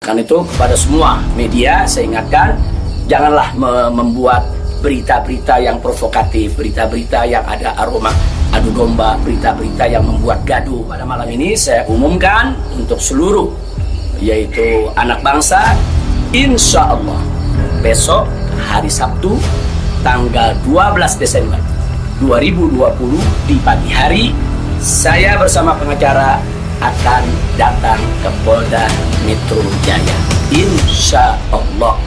Karena itu kepada semua media saya ingatkan, janganlah membuat berita-berita yang provokatif, berita-berita yang ada aroma adu domba, berita-berita yang membuat gaduh. Pada malam ini saya umumkan untuk seluruh, yaitu anak bangsa, insya Allah besok hari Sabtu tanggal 12 Desember 2020 di pagi hari, saya bersama pengacara akan datang ke Polda Metro Jaya, insya Allah.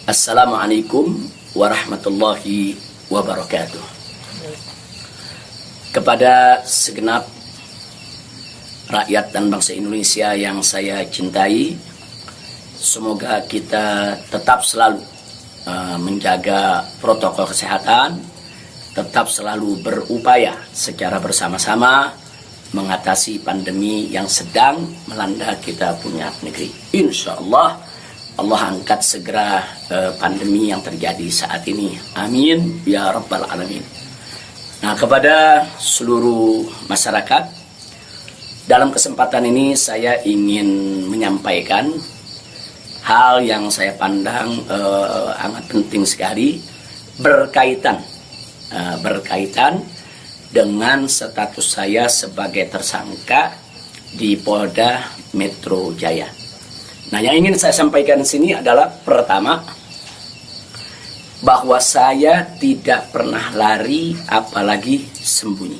Assalamualaikum warahmatullahi wabarakatuh. Kepada segenap rakyat dan bangsa Indonesia yang saya cintai, semoga kita tetap selalu menjaga protokol kesehatan, tetap selalu berupaya secara bersama-sama mengatasi pandemi yang sedang melanda kita punya negeri. Insya Allah, Allah angkat segera pandemi yang terjadi saat ini. Amin ya rabbal alamin. Nah, kepada seluruh masyarakat, dalam kesempatan ini saya ingin menyampaikan hal yang saya pandang amat penting sekali berkaitan dengan status saya sebagai tersangka di Polda Metro Jaya. Nah, yang ingin saya sampaikan di sini adalah pertama, bahwa saya tidak pernah lari apalagi sembunyi.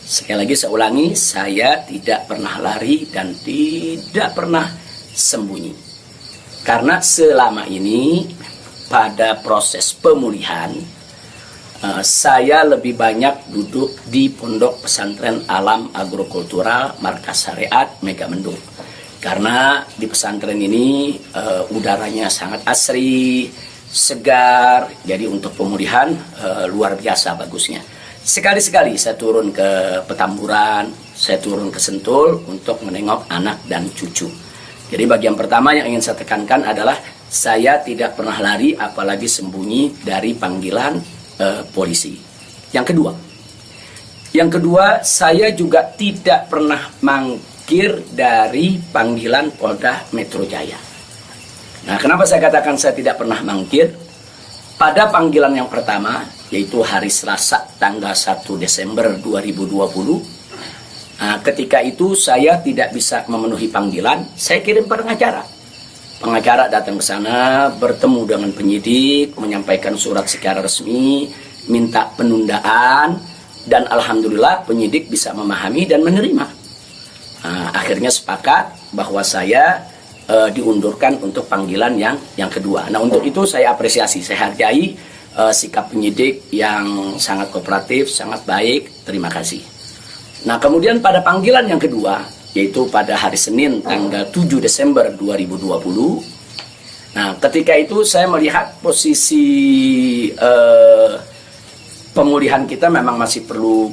Sekali lagi saya ulangi, saya tidak pernah lari dan tidak pernah sembunyi. Karena selama ini pada proses pemulihan, saya lebih banyak duduk di Pondok Pesantren Alam Agrokultural Markas Syariat Megamendung. Karena di pesantren ini udaranya sangat asri, segar, jadi untuk pemulihan luar biasa bagusnya. Sekali-sekali saya turun ke Petamburan, saya turun ke Sentul untuk menengok anak dan cucu. Jadi bagian pertama yang ingin saya tekankan adalah saya tidak pernah lari apalagi sembunyi dari panggilan polisi. Yang kedua, saya juga tidak pernah mangkir dari panggilan Polda Metro Jaya. Nah, kenapa saya katakan saya tidak pernah mangkir? Pada panggilan yang pertama, yaitu hari Selasa tanggal 1 Desember 2020, ketika itu saya tidak bisa memenuhi panggilan, saya kirim pengacara. Pengacara datang ke sana, bertemu dengan penyidik, menyampaikan surat secara resmi, minta penundaan, dan alhamdulillah penyidik bisa memahami dan menerima. Akhirnya sepakat bahwa saya diundurkan untuk panggilan yang kedua. Nah, untuk itu saya apresiasi, saya hargai sikap penyidik yang sangat kooperatif, sangat baik. Terima kasih. Nah, kemudian pada panggilan yang kedua, yaitu pada hari Senin tanggal 7 Desember 2020. Nah, ketika itu saya melihat posisi pemulihan kita memang masih perlu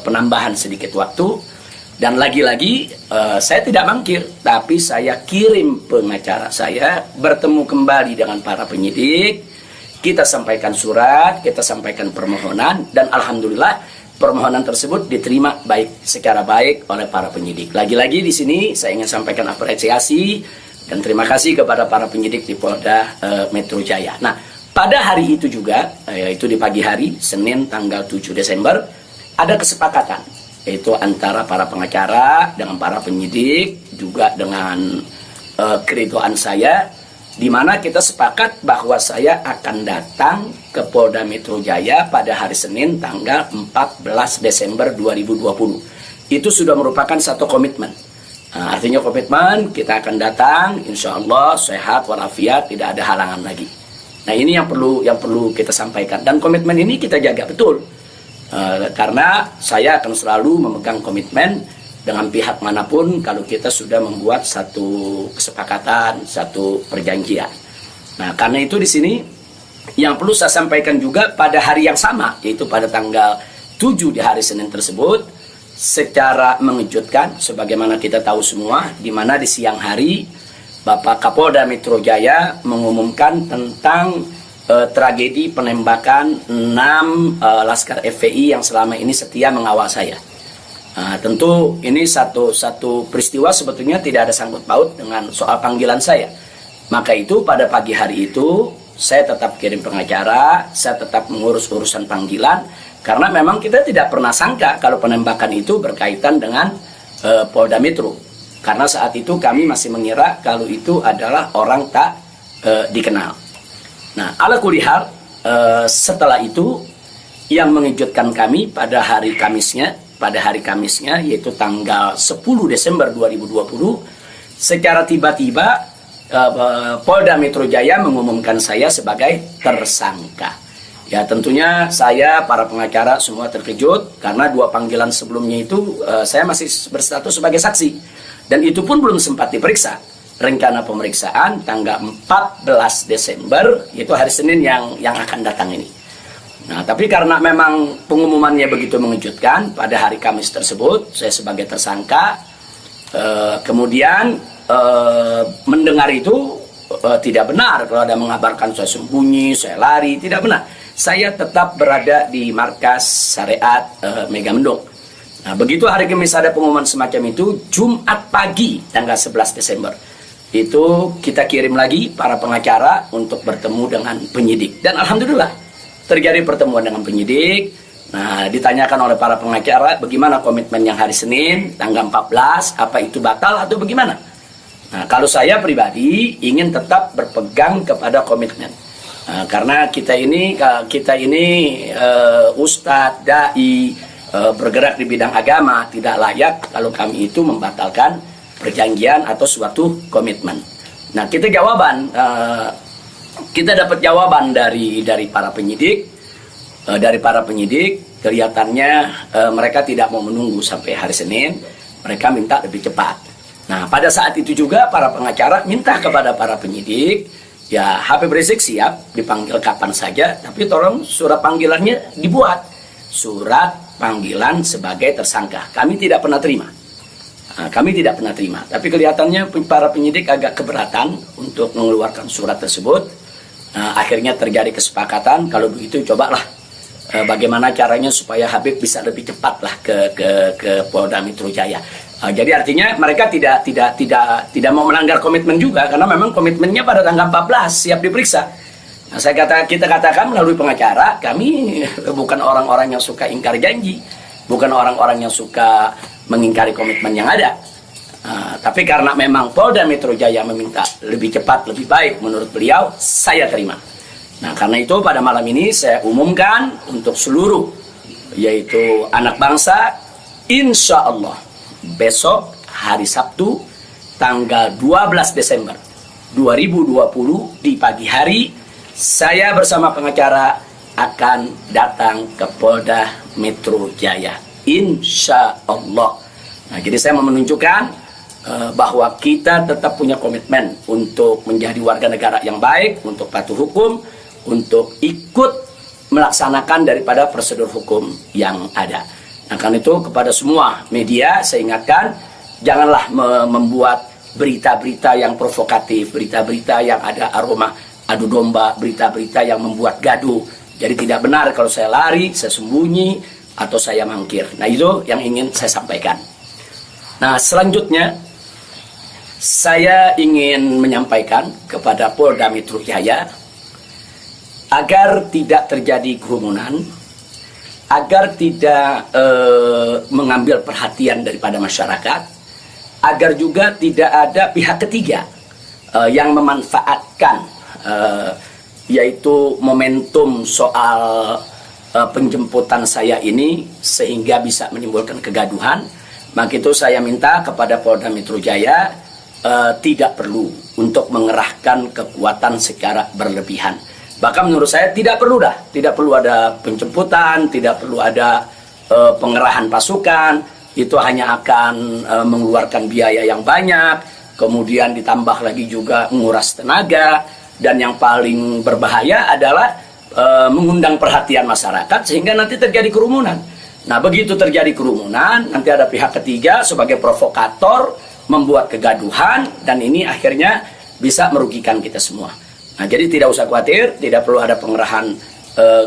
penambahan sedikit waktu. Dan lagi-lagi saya tidak mangkir, tapi saya kirim pengacara saya bertemu kembali dengan para penyidik. Kita sampaikan surat, kita sampaikan permohonan, dan alhamdulillah permohonan tersebut diterima secara baik oleh para penyidik. Lagi-lagi di sini saya ingin sampaikan apresiasi dan terima kasih kepada para penyidik di Polda Metro Jaya. Nah, pada hari itu juga, yaitu di pagi hari Senin tanggal 7 Desember, ada kesepakatan, yaitu antara para pengacara dengan para penyidik, juga dengan keridoan saya, di mana kita sepakat bahwa saya akan datang ke Polda Metro Jaya pada hari Senin tanggal 14 Desember 2020. Itu sudah merupakan satu komitmen. Nah, artinya komitmen kita akan datang, insya Allah sehat walafiat, tidak ada halangan lagi. Nah, ini yang perlu kita sampaikan, dan komitmen ini kita jaga betul. Karena saya akan selalu memegang komitmen dengan pihak manapun kalau kita sudah membuat satu kesepakatan, satu perjanjian. Nah, karena itu di sini yang perlu saya sampaikan juga pada hari yang sama, yaitu pada tanggal 7 di hari Senin tersebut, secara mengejutkan, sebagaimana kita tahu semua, di mana di siang hari Bapak Kapolda Metro Jaya mengumumkan tentang tragedi penembakan 6 Laskar FPI yang selama ini setia mengawal saya. Tentu ini satu peristiwa sebetulnya tidak ada sangkut paut dengan soal panggilan saya. Maka itu pada pagi hari itu saya tetap kirim pengacara, saya tetap mengurus urusan panggilan, karena memang kita tidak pernah sangka kalau penembakan itu berkaitan dengan Polda Metro. Karena saat itu kami masih mengira kalau itu adalah orang tak dikenal. Nah, ala kulihal, setelah itu yang mengejutkan kami pada hari Kamisnya, yaitu tanggal 10 Desember 2020, secara tiba-tiba Polda Metro Jaya mengumumkan saya sebagai tersangka. Ya, tentunya saya, para pengacara semua terkejut karena 2 panggilan sebelumnya itu saya masih berstatus sebagai saksi, dan itu pun belum sempat diperiksa. Rencana pemeriksaan tanggal 14 Desember, yaitu hari Senin yang akan datang ini. Nah, tapi karena memang pengumumannya begitu mengejutkan, pada hari Kamis tersebut saya sebagai tersangka, kemudian mendengar itu tidak benar kalau ada mengabarkan saya sembunyi, saya lari, tidak benar. Saya tetap berada di markas syariat Megamendung. Nah, begitu hari Kamis ada pengumuman semacam itu, Jumat pagi tanggal 11 Desember itu kita kirim lagi para pengacara untuk bertemu dengan penyidik, dan alhamdulillah terjadi pertemuan dengan penyidik. Nah, ditanyakan oleh para pengacara bagaimana komitmen yang hari Senin tanggal 14, apa itu batal atau bagaimana. Nah, kalau saya pribadi ingin tetap berpegang kepada komitmen, karena kita ini ustadz, dai, bergerak di bidang agama, tidak layak kalau kami itu membatalkan perjanjian atau suatu komitmen. Nah, kita dapat jawaban dari para penyidik. Kelihatannya mereka tidak mau menunggu sampai hari Senin, mereka minta lebih cepat. Nah, pada saat itu juga para pengacara minta kepada para penyidik, ya Habib Rizik siap dipanggil kapan saja, tapi tolong surat panggilannya dibuat, surat panggilan sebagai tersangka. Kami tidak pernah terima. Tapi kelihatannya para penyidik agak keberatan untuk mengeluarkan surat tersebut. Akhirnya terjadi kesepakatan, kalau begitu cobalah bagaimana caranya supaya Habib bisa lebih cepatlah ke Polda Metro Jaya. Jadi artinya mereka tidak mau melanggar komitmen juga, karena memang komitmennya pada tanggal 14 siap diperiksa. Nah, kita katakan melalui pengacara, kami bukan orang-orang yang suka ingkar janji, bukan orang-orang yang suka mengingkari komitmen yang ada. Tapi karena memang Polda Metro Jaya meminta lebih cepat, lebih baik menurut beliau, saya terima. Nah, karena itu pada malam ini saya umumkan untuk seluruh, yaitu anak bangsa, insya Allah besok hari Sabtu tanggal 12 Desember 2020 di pagi hari, saya bersama pengacara akan datang ke Polda Metro Jaya, insya Allah. Nah, jadi saya mau menunjukkan bahwa kita tetap punya komitmen untuk menjadi warga negara yang baik, untuk patuh hukum, untuk ikut melaksanakan daripada prosedur hukum yang ada. Nah, karena itu kepada semua media saya ingatkan, janganlah membuat berita-berita yang provokatif, berita-berita yang ada aroma adu domba, berita-berita yang membuat gaduh. Jadi tidak benar kalau saya lari, saya sembunyi, atau saya mangkir. Nah, itu yang ingin saya sampaikan. Nah, selanjutnya saya ingin menyampaikan kepada Polda Metro Jaya agar tidak terjadi kerumunan, agar tidak mengambil perhatian daripada masyarakat, agar juga tidak ada pihak ketiga yang memanfaatkan yaitu momentum soal penjemputan saya ini sehingga bisa menimbulkan kegaduhan. Maka itu saya minta kepada Polda Metro Jaya tidak perlu untuk mengerahkan kekuatan secara berlebihan. Bahkan menurut saya tidak perlu ada penjemputan, tidak perlu ada pengerahan pasukan. Itu hanya akan mengeluarkan biaya yang banyak, kemudian ditambah lagi juga menguras tenaga, dan yang paling berbahaya adalah mengundang perhatian masyarakat sehingga nanti terjadi kerumunan. Nah, begitu terjadi kerumunan, nanti ada pihak ketiga sebagai provokator membuat kegaduhan, dan ini akhirnya bisa merugikan kita semua. Nah, jadi tidak usah khawatir, tidak perlu ada pengerahan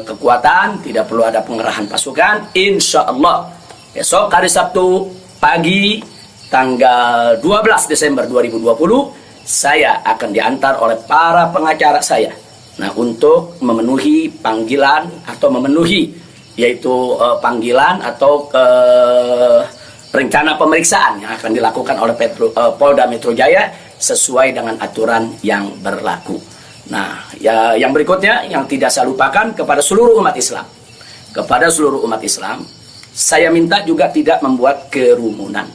kekuatan, tidak perlu ada pengerahan pasukan. Insya Allah besok hari Sabtu pagi tanggal 12 Desember 2020 saya akan diantar oleh para pengacara saya. Nah, untuk memenuhi panggilan atau memenuhi yaitu panggilan atau rencana pemeriksaan yang akan dilakukan oleh Polda Metro Jaya sesuai dengan aturan yang berlaku. Nah, ya, yang berikutnya yang tidak saya lupakan kepada seluruh umat Islam. Kepada seluruh umat Islam, saya minta juga tidak membuat kerumunan.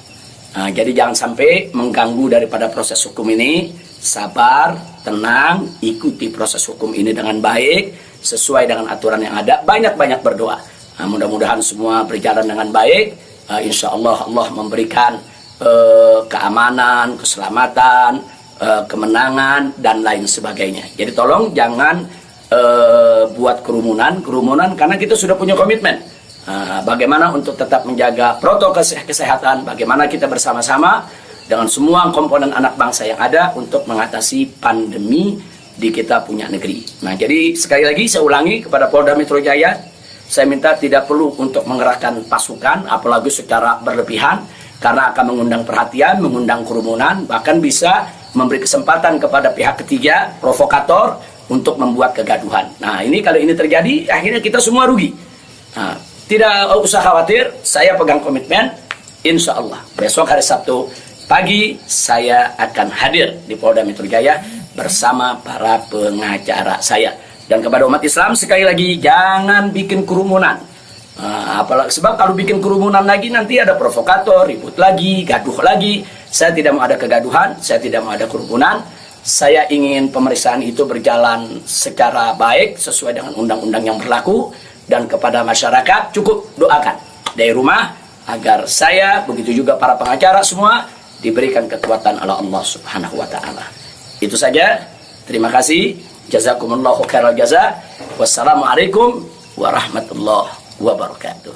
Nah, jadi jangan sampai mengganggu daripada proses hukum ini. Sabar, tenang, ikuti proses hukum ini dengan baik, sesuai dengan aturan yang ada. Banyak-banyak berdoa. Nah, mudah-mudahan semua berjalan dengan baik. Insya Allah Allah memberikan keamanan, keselamatan, kemenangan, dan lain sebagainya. Jadi tolong jangan buat kerumunan karena kita sudah punya komitmen. Bagaimana untuk tetap menjaga protokol kesehatan, bagaimana kita bersama-sama dengan semua komponen anak bangsa yang ada untuk mengatasi pandemi di kita punya negeri. Nah, jadi sekali lagi saya ulangi kepada Polda Metro Jaya, saya minta tidak perlu untuk mengerahkan pasukan, apalagi secara berlebihan, karena akan mengundang perhatian, mengundang kerumunan, bahkan bisa memberi kesempatan kepada pihak ketiga, provokator, untuk membuat kegaduhan. Nah, ini kalau ini terjadi, akhirnya kita semua rugi. Nah, tidak usah khawatir, saya pegang komitmen, insya Allah besok hari Sabtu pagi saya akan hadir di Polda Metro Jaya bersama para pengacara saya. Dan kepada umat Islam sekali lagi, jangan bikin kerumunan. Apalagi sebab kalau bikin kerumunan lagi nanti ada provokator, ribut lagi, gaduh lagi. Saya tidak mau ada kegaduhan, saya tidak mau ada kerumunan. Saya ingin pemeriksaan itu berjalan secara baik sesuai dengan undang-undang yang berlaku. Dan kepada masyarakat cukup doakan dari rumah agar saya, begitu juga para pengacara semua, diberikan kekuatan oleh Allah Subhanahu wa Ta'ala. Itu saja. Terima kasih. Jazakumullahu khairal jaza. Wassalamualaikum warahmatullahi wabarakatuh.